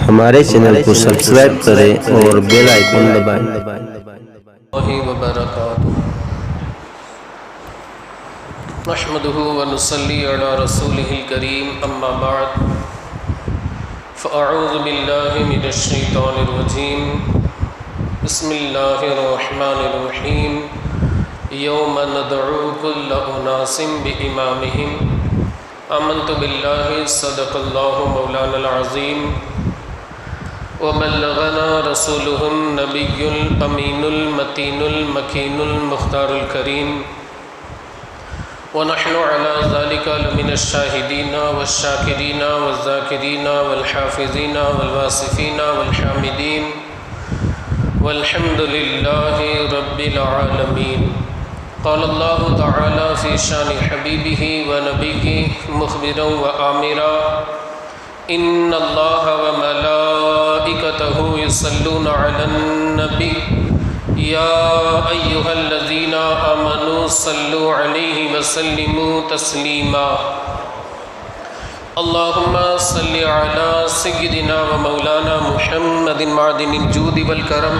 ہمارے چینل کو سبسکرائب کریں اور بیل آئیکن دبائیں۔ وبرکاتہ نحمده ونصلي على رسوله الكريم اما بعد فاعوذ بالله من الشيطان الرجيم بسم الله الرحمن الرحيم يوم ندعو كل اناس بامامهم آمنت بالله صدق الله مولانا العظيم وبلغنا رسوله النبي الأمين المتين المكين المختار الكريم ونحن على ذلك لمن الشاهدين والشاكرين والذاكرين والحافظين والواصفين والحامدين والحمد لله رب العالمين. قال الله تعالى في شان حبيبه ونبيه مخبرا وآمرا إن الله وملائكته يصلون على النبي يا أيها الذين آمنوا صلوا عليه وسلموا تسليما. اللهم صل على سيدنا ومولانا محمد معدن الجود والكرم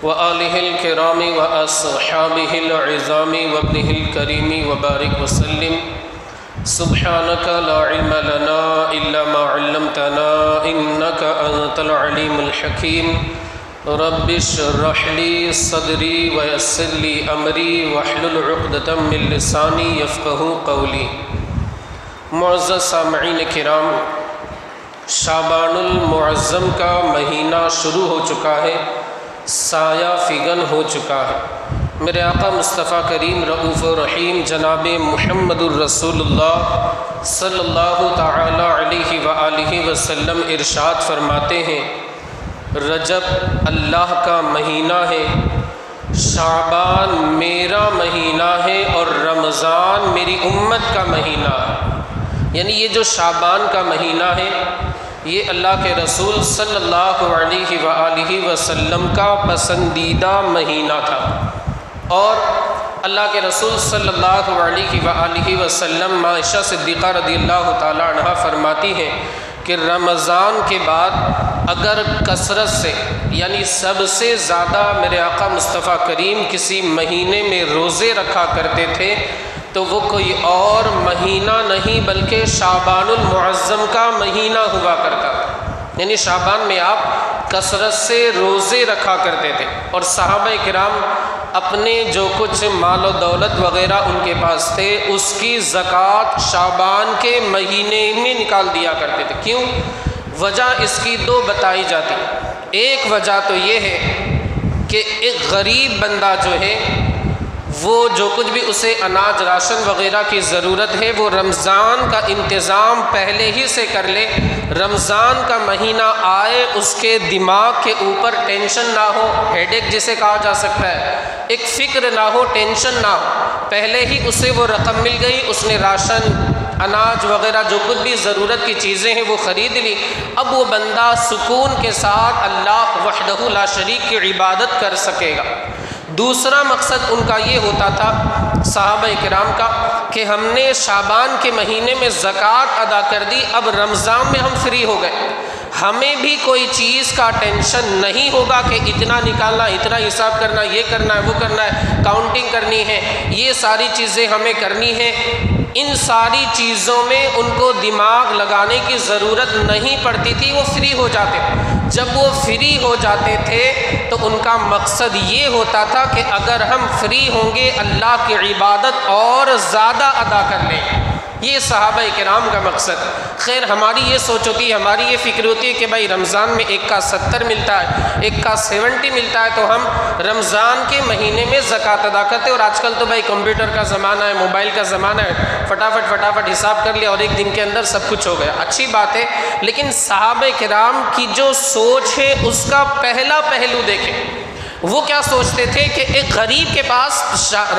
وآله الكرام وأصحابه العظام وابنه الكريم وبارك وسلم. سبحانك لا علم لنا إلا ما علمتنا إنك أنت العليم الحكيم. رب اشرح لي صدري ويسر لي أمري واحلل عقدة من لساني يفقهوا قولي. معزز سامعین کرام، شعبان المعظم کا مہینہ شروع ہو چکا ہے، سایہ فگن ہو چکا ہے. میرے آقا مصطفیٰ کریم رؤوف الرحیم جناب محمد الرسول اللہ صلی اللہ تعالی علیہ وآلہ وسلم ارشاد فرماتے ہیں، رجب اللہ کا مہینہ ہے، شعبان میرا مہینہ ہے اور رمضان میری امت کا مہینہ ہے. یعنی یہ جو شعبان کا مہینہ ہے یہ اللہ کے رسول صلی اللہ علیہ وآلہ وسلم کا پسندیدہ مہینہ تھا. اور اللہ کے رسول صلی اللہ علیہ وآلہ وسلم عائشہ صدیقہ رضی اللہ تعالی عنہا فرماتی ہیں کہ رمضان کے بعد اگر کثرت سے یعنی سب سے زیادہ میرے آقا مصطفیٰ کریم کسی مہینے میں روزے رکھا کرتے تھے تو وہ کوئی اور مہینہ نہیں بلکہ شعبان المعظم کا مہینہ ہوا کرتا تھا. یعنی شعبان میں آپ کثرت سے روزے رکھا کرتے تھے اور صحابہ کرام اپنے جو کچھ مال و دولت وغیرہ ان کے پاس تھے اس کی زکوٰۃ شعبان کے مہینے میں نکال دیا کرتے تھے. کیوں؟ وجہ اس کی دو بتائی جاتی. ایک وجہ تو یہ ہے کہ ایک غریب بندہ جو ہے وہ جو کچھ بھی اسے اناج راشن وغیرہ کی ضرورت ہے وہ رمضان کا انتظام پہلے ہی سے کر لے. رمضان کا مہینہ آئے اس کے دماغ کے اوپر ٹینشن نہ ہو، ہیڈ ایک جسے کہا جا سکتا ہے، ایک فکر نہ ہو، ٹینشن نہ ہو. پہلے ہی اسے وہ رقم مل گئی، اس نے راشن اناج وغیرہ جو کچھ بھی ضرورت کی چیزیں ہیں وہ خرید لی. اب وہ بندہ سکون کے ساتھ اللہ وحدہ لا شریک کی عبادت کر سکے گا. دوسرا مقصد ان کا یہ ہوتا تھا صحابہ کرام کا کہ ہم نے شعبان کے مہینے میں زکوٰۃ ادا کر دی، اب رمضان میں ہم فری ہو گئے، ہمیں بھی کوئی چیز کا ٹینشن نہیں ہوگا کہ اتنا نکالنا، اتنا حساب کرنا، یہ کرنا ہے، وہ کرنا ہے، کاؤنٹنگ کرنی ہے، یہ ساری چیزیں ہمیں کرنی ہے. ان ساری چیزوں میں ان کو دماغ لگانے کی ضرورت نہیں پڑتی تھی، وہ فری ہو جاتے. جب وہ فری ہو جاتے تھے تو ان کا مقصد یہ ہوتا تھا کہ اگر ہم فری ہوں گے اللہ کی عبادت اور زیادہ ادا کر لیں. یہ صحابہ کرام کا مقصد. خیر ہماری یہ سوچ ہوتی ہے، ہماری یہ فکر ہوتی ہے کہ بھائی رمضان میں ایک کا 70 ملتا ہے، ایک کا 70 ملتا ہے تو ہم رمضان کے مہینے میں زکوٰۃ ادا کرتے. اور آج کل تو بھائی کمپیوٹر کا زمانہ ہے، موبائل کا زمانہ ہے، فٹافٹ حساب کر لیا اور ایک دن کے اندر سب کچھ ہو گیا. اچھی بات ہے، لیکن صحابہ کرام کی جو سوچ ہے اس کا پہلا پہلو دیکھیں. وہ کیا سوچتے تھے کہ ایک غریب کے پاس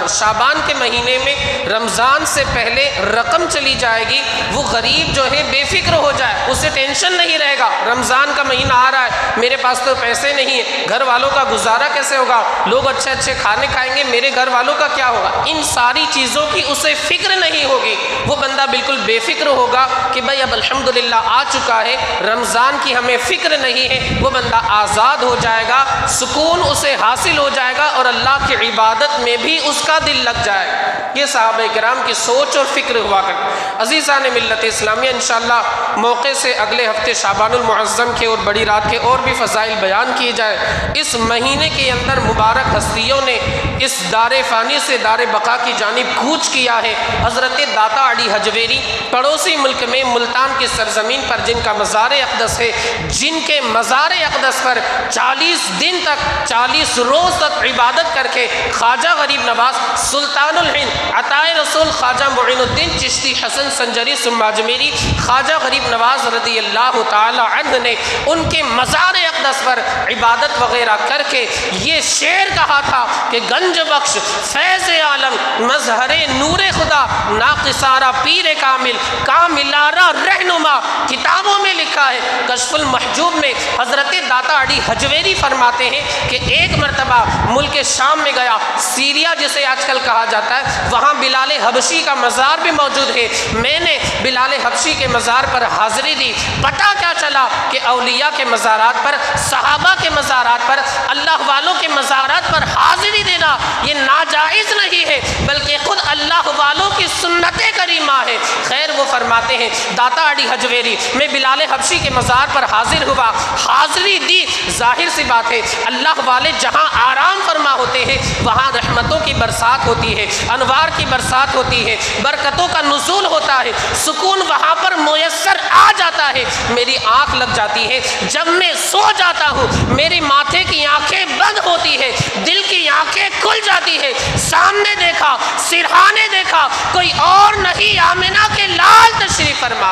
شعبان کے مہینے میں رمضان سے پہلے رقم چلی جائے گی، وہ غریب جو ہے بے فکر ہو جائے، اسے ٹینشن نہیں رہے گا، رمضان کا مہینہ آ رہا ہے، میرے پاس تو پیسے نہیں ہیں، گھر والوں کا گزارا کیسے ہوگا، لوگ اچھے اچھے کھانے کھائیں گے، میرے گھر والوں کا کیا ہوگا، ان ساری چیزوں کی اسے فکر نہیں ہوگی۔ وہ بندہ بالکل بے فکر ہوگا کہ بھائی اب الحمدللہ آ چکا ہے، رمضان کی ہمیں فکر نہیں ہے، وہ بندہ آزاد ہو جائے گا، سکون اسے حاصل ہو جائے گا اور اللہ کی عبادت میں بھی اس کا دل لگ جائے گا۔ یہ صحابہ کرام کی سوچ اور فکر ہوا کرتی۔ عزیزان ملت اسلامیہ، انشاءاللہ موقع سے اگلے ہفتے شعبان المعظم کے اور بڑی رات کے اور بھی فضائل بیان کیے جائے۔ اس مہینے کے اندر مبارک ہستیوں نے اس دار فانی سے دار بقا کی جانب کوچ کیا ہے۔ حضرت داتا علی حجویری پڑوسی ملک میں ملتان کی سرزمین پر جن کا مزار اقدس ہے، جن کے مزار اقدس پر 40 دن تک 40 روز تک عبادت کر کے خواجہ غریب نواز سلطان الہند عطائے رسول خواجہ معین الدین چشتی حسن سنجری ثم اجمیری خواجہ غریب نواز رضی اللہ تعالی عنہ نے ان کے مزار اقدس پر عبادت وغیرہ کر کے یہ شعر کہا تھا کہ گنج بخش فیض عالم مظہر نور خدا ناقصارہ پیر کامل کاملارہ رہنما۔ کتابوں میں لکھا ہے، کشف المحجوب میں حضرت داتا علی حجویری فرماتے ہیں کہ ایک مرتبہ ملک شام میں گیا، سیریا جسے آج کل کہا جاتا ہے، وہاں بلال حبشی کا مزار بھی موجود ہے۔ میں نے بلال حبشی کے مزار پر حاضری دی، پتہ کیا چلا کہ اولیاء کے مزارات پر، صحابہ کے مزارات پر، اللہ والوں کے مزارات پر حاضری دینا یہ ناجائز نہیں ہے، بلکہ خود اللہ والوں کی سنت کریمہ ہے۔ خیر وہ فرماتے ہیں داتا علی حجویری میں بلال حبشی کے مزار پر حاضر ہوا، حاضری دی، ظاہر سی بات ہے اللہ والے جہاں آرام فرما ہوتے ہیں وہاں رحمتوں کی برسات ہوتی ہے، انوار کی برسات ہوتی ہے، برکتوں کا نزول ہوتا ہے، سکون وہاں پر میسر آ جاتا ہے۔ میری آنکھ لگ جاتی ہے، جب میں سو جاتا ہوں میری ماتھے کی آنکھیں بند ہوتی ہے، دل کی آنکھیں کھل جاتی ہے، سامنے دیکھا، سرہانے دیکھا، کوئی اور نہیں آمنہ کے لال تشریف فرما،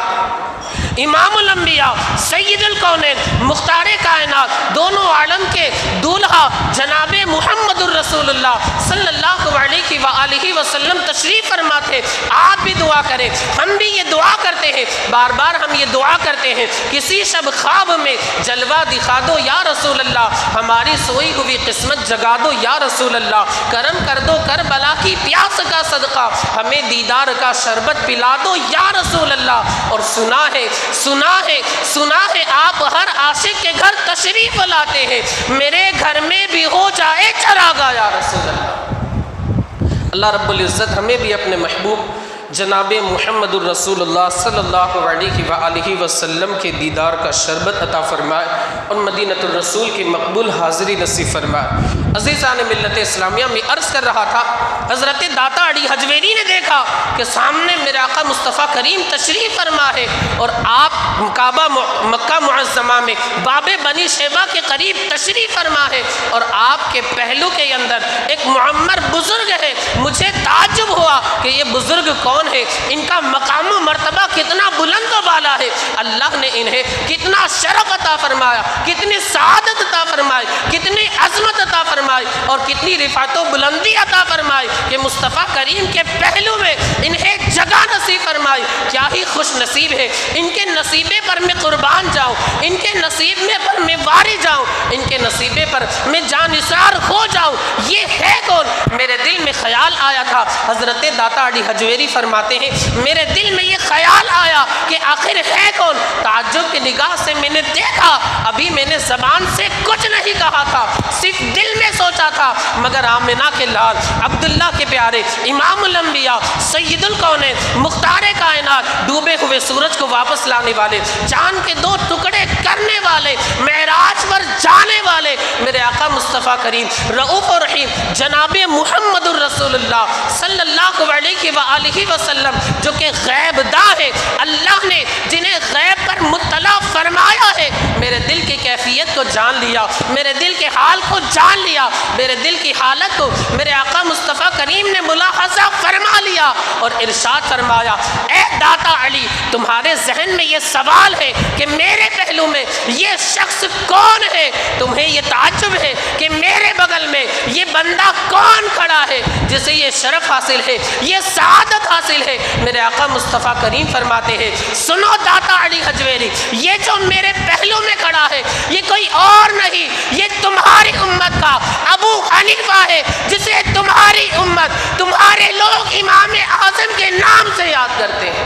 امام الانبیاء سید الکونین مختار کائنات دونوں عالم کے دولہا جناب محمد الرسول اللہ صلی اللہ علیہ وآلہ وسلم تشریف فرماتے۔ آپ بھی دعا کریں، ہم بھی یہ دعا کرتے ہیں، بار بار ہم یہ دعا کرتے ہیں، کسی شب خواب میں جلوہ دکھا دو یا رسول اللہ، ہماری سوئی ہوئی قسمت جگا دو یا رسول اللہ، کرم کر دو کربلا کی پیاس کا صدقہ، ہمیں دیدار کا شربت پلا دو یا رسول اللہ۔ اور سنا ہے آپ ہر عاشق کے گھر تشریف لاتے ہیں، میرے گھر میں بھی ہو جائے چراغا یا رسول اللہ۔ اللہ رب العزت ہمیں بھی اپنے محبوب جناب محمد الرسول اللہ صلی اللہ علیہ وآلہ وسلم کے دیدار کا شربت عطا فرمائے اور مدینۃ الرسول کی مقبول حاضری نصیب فرمائے۔ عزیزان ملت اسلامیہ، میں عرض کر رہا تھا حضرت داتا علی حجویری نے دیکھا کہ سامنے میرے آقا مصطفیٰ کریم تشریف فرما ہے اور آپ کعبہ مکہ معظمہ میں باب بنی شیبہ کے قریب تشریف فرما ہے اور آپ کے پہلو کے اندر ایک معمر بزرگ ہے۔ مجھے تعجب ہوا کہ یہ بزرگ کون ہے، ان کا مقام و مرتبہ کتنا بلند و بالا ہے، اللہ نے انہیں کتنا شرف عطا فرمایا، کتنی سعادت عطا فرمائی، کتنی عظمت عطا فرمائی اور کتنی رفعت و بلندی عطا فرمائی کہ مصطفیٰ کریم کے پہلو میں انہیں جگہ نصیب فرمائی۔ کیا ہی خوش نصیب ہے، ان کے نصیبے پر میں قربان جاؤں، ان کے نصیبے پر میں واری جاؤں، ان کے نصیبے پر میں جان نثار ہو جاؤں۔ یہ ہے کون؟ میرے دل میں خیال آیا تھا، حضرت داتا علی حجویری فرماتے ہیں میرے دل میں یہ خیال آیا کہ آخر ہے کون؟ تعجب کی نگاہ سے میں نے دیکھا، ابھی میں نے زبان سے کچھ نہیں کہا تھا، صرف دل میں سوچا تھا، مگر آمنہ کے لال عبداللہ کے پیارے امام الانبیاء سید الکونین مختار کائنات ڈوبے ہوئے سورج کو واپس لانے والے، چاند کے 2 ٹکڑے کرنے والے، معراج پر جانے والے میرے آقا مصطفیٰ کریم رؤوف و رحیم جناب محمد الرسول اللہ صلی اللہ علیہ وآلہ وسلم جو کہ غیب داں ہے، اللہ نے جنہیں غیب پر مطلع فرمایا ہے، میرے دل کی کیفیت کیفیت کو جان لیا، میرے دل کے حال کو جان لیا، میرے دل کی حالت کو میرے آقا مصطفیٰ کریم نے ملاحظہ فرما لیا اور ارشاد فرمایا، اے داتا علی، تمہارے ذہن میں یہ سوال ہے کہ میرے پہلو میں یہ شخص کون ہے؟ تمہیں یہ تعجب ہے کہ میرے بغل میں یہ بندہ کون کھڑا ہے جسے یہ شرف حاصل ہے، یہ سعادت حاصل ہے؟ میرے آقا مصطفیٰ کریم فرماتے ہیں، سنو داتا علی حجویری، یہ جو میرے پہلو میں کھڑا ہے یہ کوئی اور نہیں، یہ تمہاری امت کا ابو حنیفہ ہے، جسے تمہاری امت، تمہارے لوگ امام اعظم کے نام سے یاد کرتے ہیں۔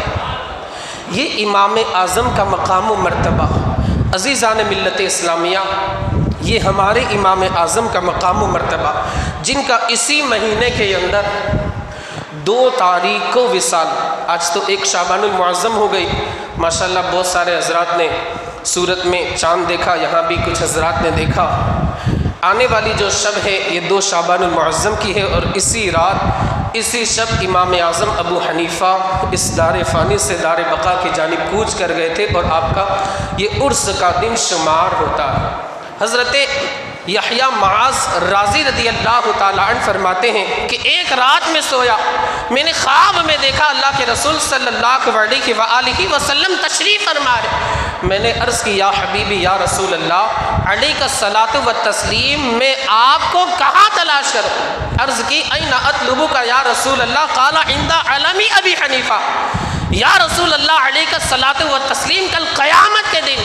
یہ امام اعظم کا مقام و مرتبہ، عزیزان ملت اسلامیہ، یہ ہمارے امام اعظم کا مقام و مرتبہ، جن کا اسی مہینے کے اندر 2 تاریخ کو وصال، آج تو 1 شعبان المعظم ہو گئی، ماشاءاللہ بہت سارے حضرات نے سورت میں چاند دیکھا، یہاں بھی کچھ حضرات نے دیکھا۔ آنے والی جو شب ہے یہ 2 شعبان المعظم کی ہے، اور اسی رات، اسی شب امام اعظم ابو حنیفہ اس دار فانی سے دار بقا کی جانب کوچ کر گئے تھے، اور آپ کا یہ عرس کا دن شمار ہوتا ہے۔ حضرت یحییٰ معاذ راضی رضی اللہ تعالیٰ عنہ فرماتے ہیں کہ ایک رات میں سویا، میں نے خواب میں دیکھا اللہ کے رسول صلی اللہ علیہ وآلہ وسلم تشریف فرما رہے۔ میں نے عرض کی، یا حبیبی یا رسول اللہ علیک الصلاۃ والتسلیم، میں آپ کو کہاں تلاش کروں؟ عرض کی، این اطلبک یا رسول اللہ؟ قال عند علم ابی حنیفہ۔ یا رسول اللہ علیک الصلاۃ والتسلیم، کل قیامت کے دن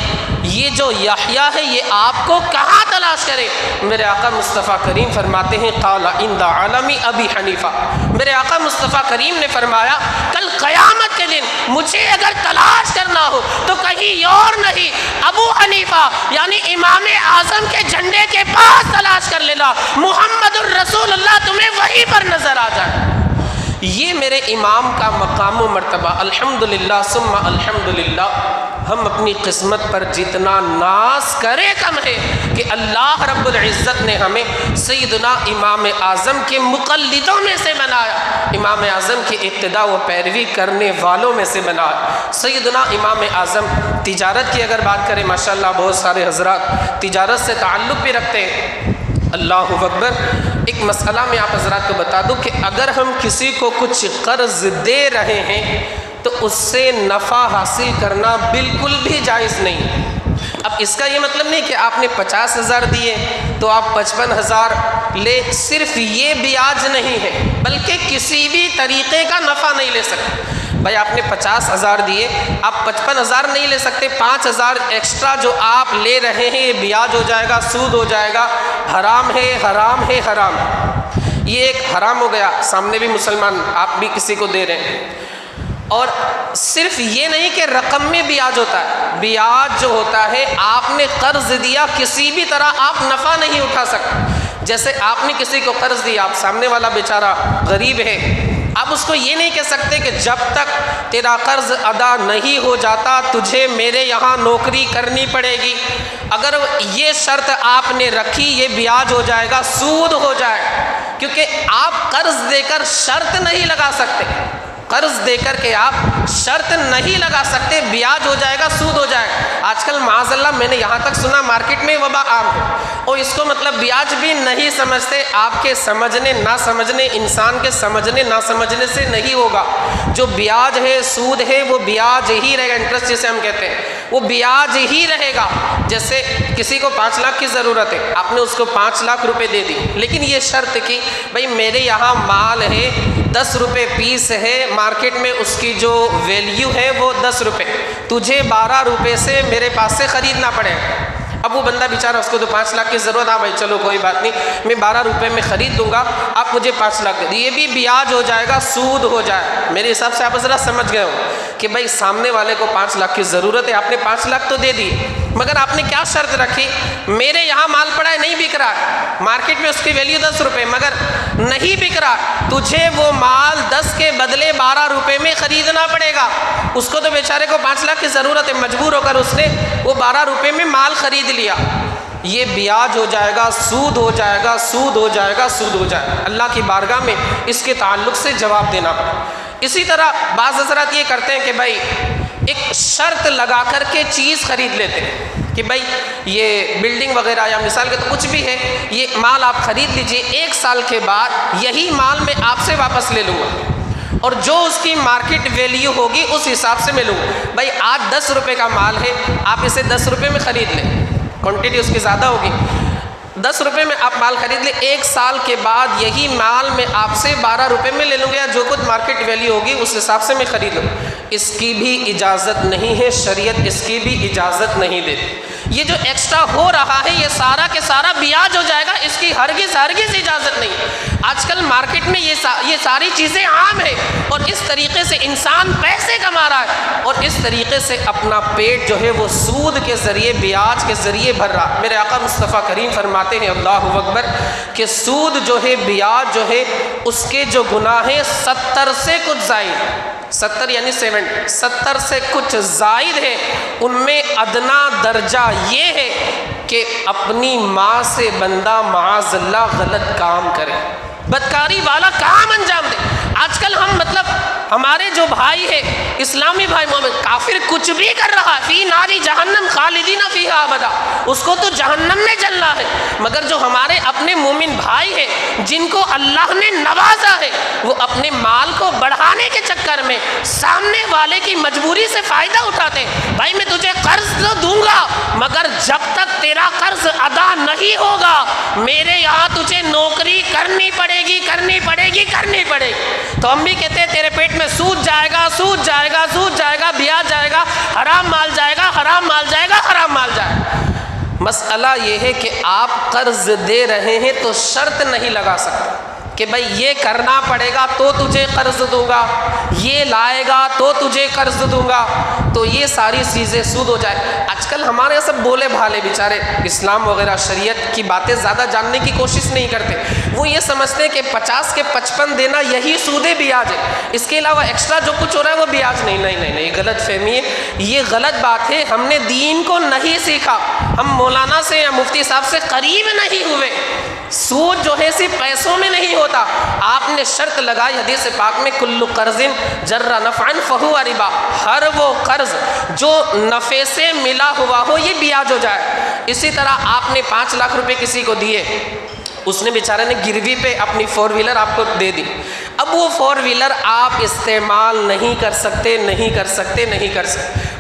یہ جو یحییٰ ہے یہ آپ کو کہاں تلاش کرے؟ میرے آقا مصطفیٰ کریم فرماتے ہیں، قال عند علم ابی حنیفہ، میرے آقا مصطفیٰ کریم نے فرمایا کل قیامت کے دن مجھے اگر تلاش کرنا ہو تو کہیں اور نہیں، ابو حنیفہ یعنی امام اعظم کے جھنڈے کے پاس تلاش کر لینا، محمد الرسول اللہ تمہیں وہیں پر نظر آ جائے۔ یہ میرے امام کا مقام و مرتبہ، الحمدللہ ثم الحمدللہ۔ ہم اپنی قسمت پر جتنا ناز کرے کم ہے کہ اللہ رب العزت نے ہمیں سیدنا امام اعظم کے مقلدوں میں سے بنایا، امام اعظم کی اقتداء و پیروی کرنے والوں میں سے بنایا۔ سیدنا امام اعظم تجارت کی اگر بات کریں، ماشاءاللہ بہت سارے حضرات تجارت سے تعلق بھی رکھتے ہیں، اللہ اکبر۔ ایک مسئلہ میں آپ حضرات کو بتا دوں کہ اگر ہم کسی کو کچھ قرض دے رہے ہیں تو اس سے نفع حاصل کرنا بالکل بھی جائز نہیں۔ اب اس کا یہ مطلب نہیں کہ آپ نے 50,000 دیے تو آپ 55,000 لے، صرف یہ بیاج نہیں ہے، بلکہ کسی بھی طریقے کا نفع نہیں لے سکتے۔ بھائی آپ نے 50,000 دیے، آپ 55,000 نہیں لے سکتے، 5,000 ایکسٹرا جو آپ لے رہے ہیں یہ بیاج ہو جائے گا، سود ہو جائے گا، حرام ہے، حرام ہے، حرام ہے۔ یہ ایک حرام ہو گیا، سامنے بھی مسلمان، آپ بھی کسی کو دے رہے ہیں۔ اور صرف یہ نہیں کہ رقم میں بیاج ہوتا ہے، بیاج جو ہوتا ہے آپ نے قرض دیا، کسی بھی طرح آپ نفع نہیں اٹھا سکتے۔ جیسے آپ نے کسی کو قرض دیا، آپ سامنے والا بیچارہ غریب ہے، آپ اس کو یہ نہیں کہہ سکتے کہ جب تک تیرا قرض ادا نہیں ہو جاتا تجھے میرے یہاں نوکری کرنی پڑے گی۔ اگر یہ شرط آپ نے رکھی یہ بیاج ہو جائے گا، سود ہو جائے گا، کیونکہ آپ قرض دے کر شرط نہیں لگا سکتے، قرض دے کر کے آپ شرط نہیں لگا سکتے، بیاج ہو جائے گا، سود ہو جائے گا۔ آج کل معاذ اللہ میں نے یہاں تک سنا مارکیٹ میں وبا عام ہے، اور اس کو مطلب بیاج بھی نہیں سمجھتے۔ آپ کے سمجھنے نہ سمجھنے، انسان کے سمجھنے نہ سمجھنے سے نہیں ہوگا۔ جو بیاج ہے، سود ہے، وہ بیاج ہی رہے گا، انٹرسٹ جسے ہم کہتے ہیں، وہ بیاج ہی رہے گا۔ جیسے کسی کو 5 لاکھ کی ضرورت ہے، آپ نے اس کو 5 لاکھ روپے دے دی، لیکن یہ شرط کی بھائی میرے یہاں مال ہے 10 روپے پیس ہے، مارکیٹ میں اس کی جو ویلیو ہے وہ 10 روپے، تجھے 12 روپے سے میرے پاس سے خریدنا پڑے گا۔ اب وہ بندہ بیچارہ اس کو تو 5 لاکھ کی ضرورت، ہاں بھائی چلو کوئی بات نہیں، میں 12 روپے میں خرید دوں گا، آپ مجھے 5 لاکھ دے دیں، یہ بھی بیاج ہو جائے گا، سود ہو جائے۔ میرے حساب سے آپ ذرا سمجھ گئے ہو کہ بھائی سامنے والے کو 5 لاکھ کی ضرورت ہے، آپ نے 5 لاکھ تو دے دی، مگر آپ نے کیا شرط رکھی؟ میرے یہاں مال پڑا ہے، نہیں بک رہا ہے، مارکیٹ میں اس کی ویلیو 10 روپے، مگر نہیں بک رہا، تجھے وہ مال 10 کے بدلے 12 روپے میں خریدنا پڑے گا۔ اس کو تو بیچارے کو 5 لاکھ کی ضرورت ہے، مجبور ہو کر اس نے وہ 12 روپے میں مال خرید لیا۔ یہ بیاج ہو جائے گا، سود ہو جائے گا، سود ہو جائے گا، سود ہو جائے گا۔ اللہ کی بارگاہ میں اس کے تعلق سے جواب دینا پڑے۔ اسی طرح بعض حضرات یہ کرتے ہیں کہ بھائی ایک شرط لگا کر کے چیز خرید لیتے ہیں کہ بھائی یہ بلڈنگ وغیرہ یا مثال کے تو کچھ بھی ہے، یہ مال آپ خرید لیجئے، 1 سال کے بعد یہی مال میں آپ سے واپس لے لوں گا اور جو اس کی مارکیٹ ویلیو ہوگی اس حساب سے میں لوں گا۔ بھائی آج 10 روپے کا مال ہے، آپ اسے 10 روپے میں خرید لیں، کوانٹٹی اس کی زیادہ ہوگی، 10 روپے میں آپ مال خرید لیں، 1 سال کے بعد یہی مال میں آپ سے 12 روپے میں لے لوں گا یا جو کچھ مارکیٹ ویلیو ہوگی اس حساب سے میں خرید لوں، اس کی بھی اجازت نہیں ہے، شریعت اس کی بھی اجازت نہیں دیتی۔ یہ جو ایکسٹرا ہو رہا ہے یہ سارا کے سارا بیاج ہو جائے گا، اس کی ہرگز اجازت نہیں ہے۔ آج کل مارکیٹ میں یہ ساری چیزیں عام ہیں اور اس طریقے سے انسان پیسے کما رہا ہے اور اس طریقے سے اپنا پیٹ جو ہے وہ سود کے ذریعے، بیاج کے ذریعے بھر رہا۔ میرے آقا مصطفیٰ کریم فرماتے ہیں اللہ اکبر کہ سود جو ہے، بیاج جو ہے، اس کے جو گناہ ہیں 70 سے کچھ زائد، 70 یعنی 70 سے کچھ زائد ہے، ان میں ادنا درجہ یہ ہے کہ اپنی ماں سے بندہ معاذ اللہ غلط کام کرے، بدکاری والا کام انجام دے۔ آج کل ہمارے جو بھائی ہے، اسلامی بھائی مومن، کافر کچھ بھی کر رہا ہے، فی ناری جہنم خالدین فیہا ابدا، اس کو تو جہنم میں جلنا ہے، مگر جو ہمارے اپنے مومن بھائی ہے جن کو اللہ نے نوازا ہے، وہ اپنے مال کو بڑھانے کے چکر میں سامنے والے کی مجبوری سے فائدہ اٹھاتے ہیں۔ بھائی میں تجھے قرض تو دوں گا مگر جب تک تیرا قرض ادا نہیں ہوگا میرے یہاں تجھے نوکری کرنی پڑے گی۔ تو ہم بھی کہتے ہیں تیرے پیٹ میں سود جائے گا، بیاج جائے گا، حرام مال جائے گا۔ مسئلہ یہ ہے کہ آپ قرض دے رہے ہیں تو شرط نہیں لگا سکتے کہ بھائی یہ کرنا پڑے گا تو تجھے قرض دوں گا، یہ لائے گا تو تجھے قرض دوں گا، تو یہ ساری چیزیں سود ہو جائے۔ آج کل ہمارے سب بولے بھالے بیچارے اسلام وغیرہ شریعت کی باتیں زیادہ جاننے کی کوشش نہیں کرتے، وہ یہ سمجھتے ہیں کہ 50 کے 55 دینا یہی سود بیاج ہے، اس کے علاوہ ایکسٹرا جو کچھ ہو رہا ہے وہ بیاج نہیں، یہ غلط فہمی ہے، یہ غلط بات ہے۔ ہم نے دین کو نہیں سیکھا، ہم مولانا سے یا مفتی صاحب سے قریب نہیں ہوئے۔ سود جو ہے صرف پیسوں میں نہیں ہوتا، آپ نے شرط لگائی حدیث پاک میں کل قرض جر نفعا فہو ربا، ہر وہ قرض جو نفع سے ملا ہوا ہو یہ بیاج ہو جائے۔ اسی طرح آپ نے 5 لاکھ روپے کسی کو دیے، اس نے بیچارے نے گروی پہ اپنی 4 ویلر آپ کو دے دی، اب وہ 4 ویلر آپ استعمال نہیں کر سکتے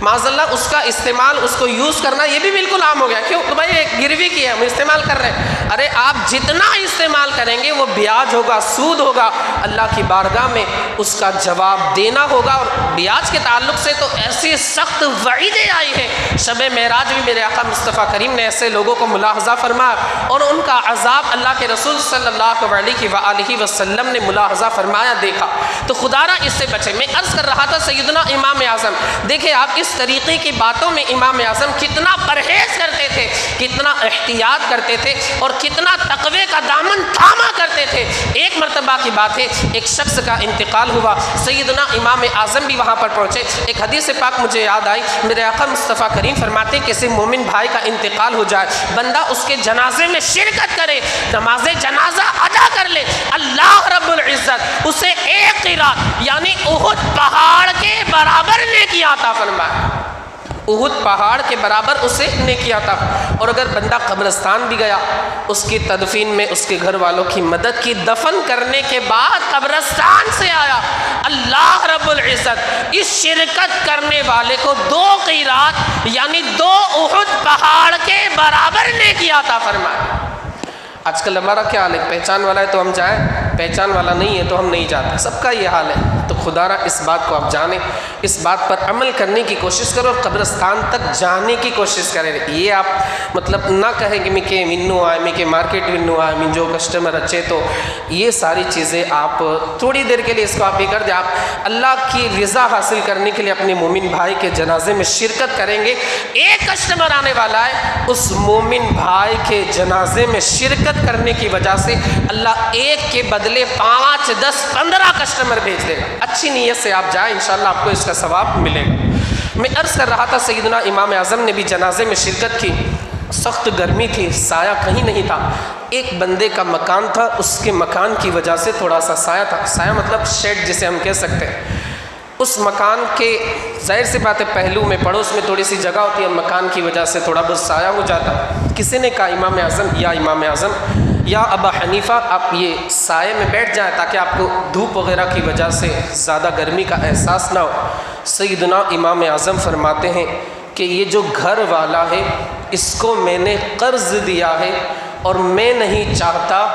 معاذ اللہ اس کا استعمال، اس کو یوز کرنا یہ بھی بالکل عام ہو گیا۔ کیوں؟ تو بھائی ایک گروی کی ہے، ہم استعمال کر رہے ہیں، ارے آپ جتنا استعمال کریں گے وہ بیاج ہوگا، سود ہوگا، اللہ کی بارگاہ میں اس کا جواب دینا ہوگا۔ اور بیاج کے تعلق سے تو ایسی سخت وعیدیں آئی ہیں، شب معراج میں میرے آقا مصطفیٰ کریم نے ایسے لوگوں کو ملاحظہ فرمایا اور ان کا عذاب اللہ کے رسول صلی اللہ علیہ وآلہ وسلم نے ملاحظہ فرمایا، دیکھا تو خدا را اس سے بچے۔ میں عرض کر رہا تھا سیدنا امام اعظم، دیکھیں آپ اس طریقے کی باتوں میں امام اعظم کتنا پرہیز کرتے تھے، کتنا احتیاط کرتے تھے اور کتنا تقوی کا دامن تھاما کرتے تھے۔ ایک مرتبہ کی بات ہے، ایک شخص کا انتقال ہوا، سیدنا امام اعظم بھی وہاں پر پہنچے۔ ایک حدیث پاک مجھے یاد آئی، میرے آقا مصطفیٰ کریم فرماتے ہیں کسی مومن بھائی کا انتقال ہو جائے، بندہ اس کے جنازے میں شرکت کرے، نماز جنازہ ادا کر لے، اللہ رب العزت اسے ایک قرات یعنی احد پہاڑ کے برابر نیکی عطا فرمائے، احد پہاڑ کے برابر اسے نیکی عطا۔ اور اگر بندہ قبرستان بھی گیا، اس کی تدفین میں اس کے گھر والوں کی مدد کی، دفن کرنے کے بعد قبرستان سے آیا، اللہ رب العزت اس شرکت کرنے والے کو 2 قیرات یعنی 2 احد پہاڑ کے برابر نیکی عطا فرمائے۔ آج کل ہمارا کیا حال ہے، پہچان والا ہے تو ہم جائیں، پہچان والا نہیں ہے تو ہم نہیں جاتے، سب کا یہ حال ہے۔ تو خدا را اس بات کو آپ جانیں، اس بات پر عمل کرنے کی کوشش کرو اور قبرستان تک جانے کی کوشش کریں۔ یہ آپ نہ کہیں کہ میں کہ منو آئے، میں کہ مارکیٹ ونو آئے، من جو کسٹمر اچھے، تو یہ ساری چیزیں آپ تھوڑی دیر کے لیے اس کو آپ یہ کر دیں، آپ اللہ کی رضا حاصل کرنے کے لیے اپنے مومن بھائی کے جنازے میں شرکت کریں گے۔ ایک کسٹمر آنے والا ہے، اس مومن بھائی کے جنازے میں شرکت کرنے کی وجہ سے اللہ ایک کے بدلے 5 10 15 کسٹمر بھیج دے گا۔ اچھی نیت سے آپ جائیں، انشاءاللہ آپ کو اس کا ثواب ملے گا۔ میں عرض کر رہا تھا سیدنا امام اعظم نے بھی جنازے میں شرکت کی، سخت گرمی تھی، سایہ کہیں نہیں تھا، ایک بندے کا مکان تھا، اس کے مکان کی وجہ سے تھوڑا سا سایہ تھا، سایہ مطلب شیڈ جسے ہم کہہ سکتے ہیں۔ اس مکان کے ظاہر سی بات ہے پہلو میں پڑوس میں تھوڑی سی جگہ ہوتی ہے، مکان کی وجہ سے تھوڑا بہت سایہ ہو جاتا ہے۔ کسی نے کہا امام اعظم یا ابا حنیفہ آپ یہ سائے میں بیٹھ جائیں تاکہ آپ کو دھوپ وغیرہ کی وجہ سے زیادہ گرمی کا احساس نہ ہو۔ سیدنا امام اعظم فرماتے ہیں کہ یہ جو گھر والا ہے اس کو میں نے قرض دیا ہے اور میں نہیں چاہتا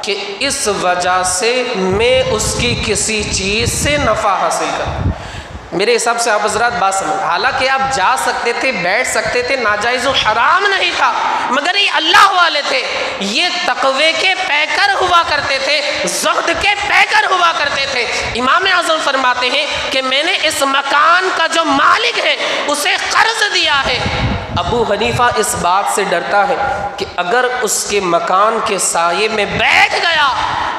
کہ اس وجہ سے میں اس کی کسی چیز سے نفع حاصل کروں۔ میرے حساب سے آپ حضرات بات سمجھ، حالانکہ آپ جا سکتے تھے، بیٹھ سکتے تھے، ناجائز و حرام نہیں تھا، مگر یہ اللہ والے تھے، یہ تقوی کے پیکر ہوا کرتے تھے، زہد کے پیکر ہوا کرتے تھے۔ امام اعظم فرماتے ہیں کہ میں نے اس مکان کا جو مالک ہے اسے قرض دیا ہے۔ ابو حنیفہ اس بات سے ڈرتا ہے کہ اگر اس کے مکان کے سائے میں بیٹھ گیا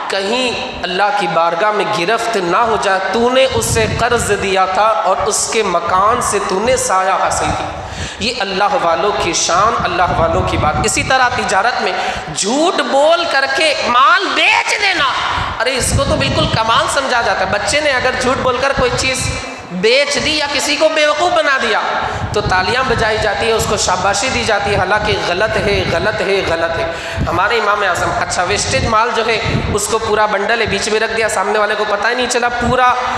کہیں اللہ کی بارگاہ میں گرفت نہ ہو جائے، تو نے اسے قرض دیا تھا اور اس کے مکان سے تو نے سایہ حاصل کی۔ یہ اللہ والوں کی شان، اللہ والوں کی بات۔ اسی طرح تجارت میں جھوٹ بول کر کے مال بیچ دینا، ارے اس کو تو بالکل کمال سمجھا جاتا ہے۔ بچے نے اگر جھوٹ بول کر کوئی چیز بیچ دی یا کسی کو بیوقوف بنا دیا تو تالیاں بجائی جاتی ہے، اس کو شاباشی دی جاتی ہے، حالانکہ غلط ہے غلط ہے غلط ہے۔ ہمارے امام اعظم اچھا ویسٹیج مال جو ہے اس کو پورا بنڈل ہے بیچ میں رکھ دیا، سامنے والے کو پتہ ہی نہیں چلا،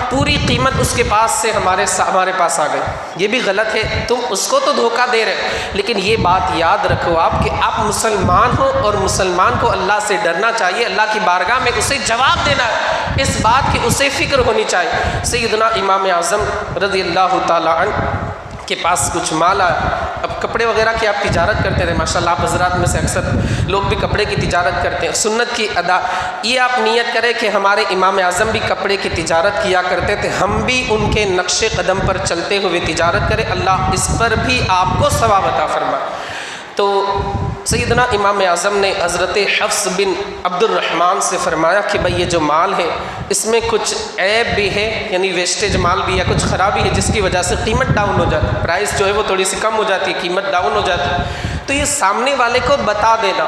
پوری قیمت اس کے پاس سے ہمارے پاس آ گئی، یہ بھی غلط ہے۔ تم اس کو تو دھوکہ دے رہے، لیکن یہ بات یاد رکھو آپ کہ آپ مسلمان ہو اور مسلمان کو اللہ سے ڈرنا چاہیے، اللہ کی بارگاہ میں اسے جواب دینا ہے، اس بات کی اسے فکر ہونی چاہیے۔ سیدنا امام اعظم رضی اللہ تعالیٰ عنہ کے پاس کچھ مال آیا۔ اب کپڑے وغیرہ کی آپ تجارت کرتے تھے، ماشاءاللہ آپ حضرات میں سے اکثر لوگ بھی کپڑے کی تجارت کرتے ہیں، سنت کی ادا۔ یہ آپ نیت کریں کہ ہمارے امام اعظم بھی کپڑے کی تجارت کیا کرتے تھے، ہم بھی ان کے نقش قدم پر چلتے ہوئے تجارت کریں، اللہ اس پر بھی آپ کو ثواب عطا فرمائے۔ تو سیدنا امام اعظم نے حضرت حفص بن عبد الرحمن سے فرمایا کہ بھئی یہ جو مال ہے اس میں کچھ عیب بھی ہے، یعنی ویسٹیج مال بھی ہے، کچھ خرابی ہے جس کی وجہ سے قیمت ڈاؤن ہو جاتی ہے، پرائس جو ہے وہ تھوڑی سی کم ہو جاتی ہے، قیمت ڈاؤن ہو جاتی ہے، تو یہ سامنے والے کو بتا دینا۔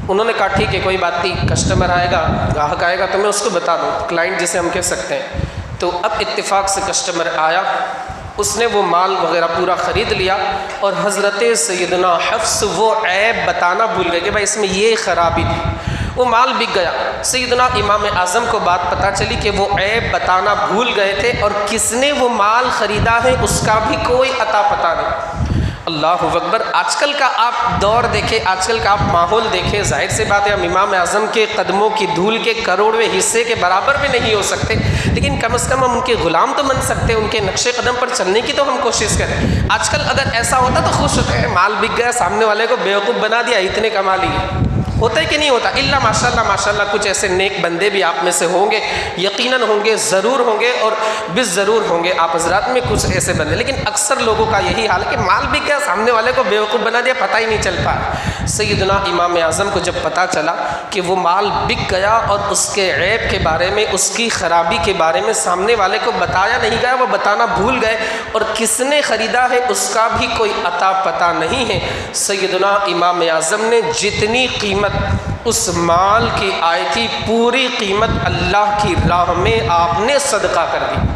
انہوں نے کہا ٹھیک ہے کوئی بات نہیں، کسٹمر آئے گا، گاہک آئے گا تو میں اس کو بتا دوں، کلائنٹ جسے ہم کہہ سکتے ہیں۔ تو اب اتفاق سے کسٹمر آیا، اس نے وہ مال وغیرہ پورا خرید لیا اور حضرت سیدنا حفص وہ عیب بتانا بھول گئے کہ بھائی اس میں یہ خرابی تھی، وہ مال بک گیا۔ سیدنا امام اعظم کو بات پتہ چلی کہ وہ عیب بتانا بھول گئے تھے اور کس نے وہ مال خریدا ہے اس کا بھی کوئی عطا پتہ نہیں۔ اللہ اکبر۔ آج کل کا آپ دور دیکھیں، آج کل کا آپ ماحول دیکھیں، ظاہر سی بات ہے ہم امام اعظم کے قدموں کی دھول کے کروڑویں حصے کے برابر بھی نہیں ہو سکتے، لیکن کم از کم ہم ان کے غلام تو بن سکتے ہیں، ان کے نقش قدم پر چلنے کی تو ہم کوشش کریں۔ آج کل اگر ایسا ہوتا تو خوش ہوتے ہیں، مال بک گیا، سامنے والے کو بیوقوف بنا دیا، اتنے کما لیے، ہوتا ہے کہ نہیں ہوتا؟ اللہ ماشاءاللہ کچھ ایسے نیک بندے بھی آپ میں سے ہوں گے، یقیناً ہوں گے، ضرور ہوں گے اور ضرور ہوں گے آپ حضرات میں کچھ ایسے بندے، لیکن اکثر لوگوں کا یہی حال ہے کہ مال بک گیا، سامنے والے کو بیوقوف بنا دیا، پتہ ہی نہیں چل پایا۔ سیدنا امام اعظم کو جب پتہ چلا کہ وہ مال بک گیا اور اس کے عیب کے بارے میں، اس کی خرابی کے بارے میں سامنے والے کو بتایا نہیں گیا، وہ بتانا بھول گئے اور کس نے خریدا ہے اس کا بھی کوئی عطا پتہ نہیں ہے، سیدنا امام اعظم نے جتنی قیمت اس مال کی آئی تھی پوری قیمت اللہ کی راہ میں آپ نے صدقہ کر دی۔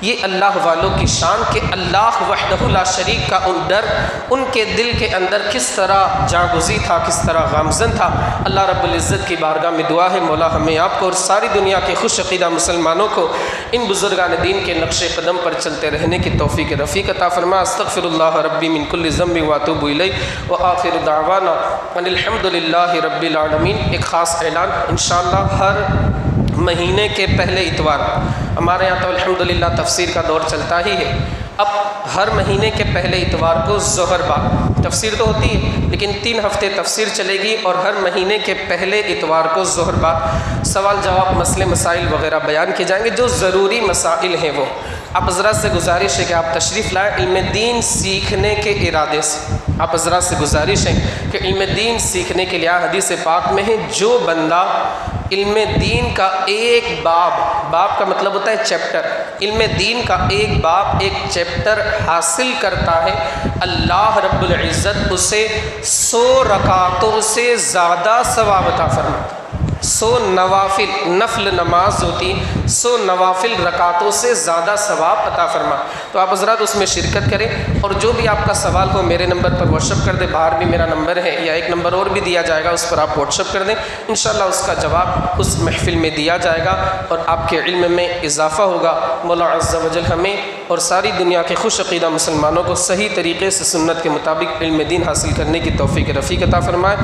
یہ اللہ والوں کی شان کہ اللہ وحدہ لا شریک کا ان ڈر ان کے دل کے اندر کس طرح جاگزی تھا، کس طرح غامزن تھا۔ اللہ رب العزت کی بارگاہ میں دعا ہے مولا ہمیں آپ کو اور ساری دنیا کے خوش عقیدہ مسلمانوں کو ان بزرگان دین کے نقش قدم پر چلتے رہنے کی توفیق رفیق عطا فرما۔ استغفر اللہ ربی من کل ذنب واتوب الیہ وآخر دعوانا ان الحمد للہ رب العالمین۔ ایک خاص اعلان، انشاءاللہ ہر مہینے کے پہلے اتوار، ہمارے یہاں تو الحمدللہ تفسیر کا دور چلتا ہی ہے، اب ہر مہینے کے پہلے اتوار کو ظہر بعد تفسیر تو ہوتی ہے لیکن 3 ہفتے تفسیر چلے گی اور ہر مہینے کے پہلے اتوار کو ظہر بعد سوال جواب مسئلے مسائل وغیرہ بیان کیے جائیں گے، جو ضروری مسائل ہیں وہ آپ حضرات سے گزارش ہے کہ آپ تشریف لائیں علم دین سیکھنے کے ارادے سے۔ آپ حضرات سے گزارش ہے کہ علم دین سیکھنے کے لیے حدیث پاک میں ہے جو بندہ علم دین کا ایک باب کا مطلب ہوتا ہے چیپٹر، علم دین کا ایک باب ایک چیپٹر حاصل کرتا ہے، اللہ رب العزت اسے 100 رکعتوں سے زیادہ ثواب عطا فرماتا ہے۔ 100 نوافل نفل نماز ہوتی 100 نوافل رکعتوں سے زیادہ ثواب عطا فرما۔ تو آپ حضرات اس میں شرکت کریں، اور جو بھی آپ کا سوال ہو میرے نمبر پر واٹس ایپ کر دیں، باہر بھی میرا نمبر ہے، یا ایک نمبر اور بھی دیا جائے گا، اس پر آپ واٹس ایپ کر دیں، انشاءاللہ اس کا جواب اس محفل میں دیا جائے گا اور آپ کے علم میں اضافہ ہوگا۔ مولا عز و جل ہمیں اور ساری دنیا کے خوش عقیدہ مسلمانوں کو صحیح طریقے سے سنت کے مطابق علم دین حاصل کرنے کی توفیق رفیق عطا فرمائے۔